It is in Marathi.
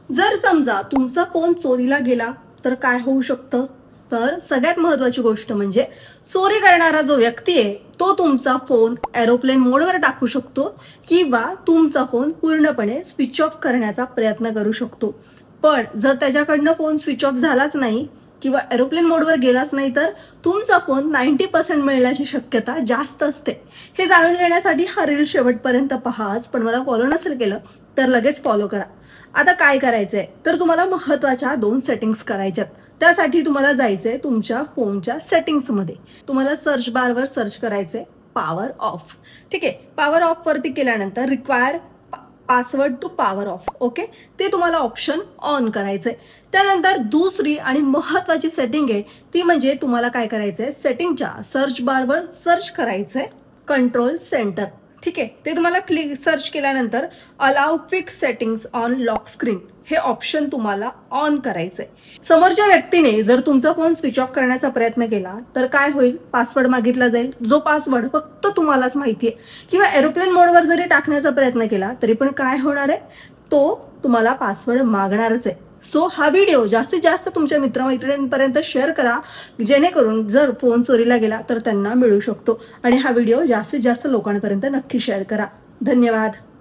जर समजा तुमचा फोन चोरीला गेला तर काय होऊ शकतं? तर सगळ्यात महत्त्वाची गोष्ट म्हणजे चोरी करणारा जो व्यक्ती आहे तो तुमचा फोन एरोप्लेन मोडवर टाकू शकतो किंवा तुमचा फोन पूर्णपणे स्विच ऑफ करण्याचा प्रयत्न करू शकतो. पण जर त्याच्याकडनं फोन स्विच ऑफ झालाच नाही किंवा एरोप्लेन मोडवर गेलाच नाही तर तुमचा फोन 90% मिळण्याची शक्यता जास्त असते. हे जाणून घेण्यासाठी हा रील शेवटपर्यंत पहाच, पण मला फॉलो नसेल केलं तर लगेच फॉलो करा. आता काय करायचंय तर तुम्हाला महत्त्वाच्या 2 सेटिंग्स करायच्यात. त्यासाठी तुम्हाला जायचंय तुमच्या फोनच्या सेटिंग्समध्ये. तुम्हाला सर्च बारवर सर्च करायचंय पॉवर ऑफ. ठीक आहे. पॉवर ऑफ वरती केल्यानंतर require password to power off. Okay. ते तुम्हाला ऑप्शन ऑन करायचंय. त्यानंतर दुसरी आणि महत्त्वाची सेटिंग आहे ती म्हणजे तुम्हाला काय करायचंय सेटिंगच्या सर्च बारवर सर्च करायचंय कंट्रोल सेंटर. ठीक आहे. ते तुम्हाला क्लिक सर्च केल्यानंतर allow quick settings on lock screen हे ऑप्शन तुम्हाला ऑन करायचंय. समोरच्या व्यक्तीने जर तुमचा फोन स्विच ऑफ करण्याचा प्रयत्न केला तर काय होईल? पासवर्ड मागितला जाईल, जो पासवर्ड फक्त तुम्हालाच माहिती आहे. किंवा एरोप्लेन मोडवर जरी टाकण्याचा प्रयत्न केला तरी पण काय होणार आहे? तो तुम्हाला पासवर्ड मागणारच आहे. सो हा व्हिडिओ जास्तीत जास्त तुमच्या मित्रमैत्रिणींपर्यंत शेअर करा, जेणेकरून जर फोन चोरीला गेला तर त्यांना मिळू शकतो. आणि हा व्हिडिओ जास्तीत जास्त लोकांपर्यंत नक्की शेअर करा. धन्यवाद.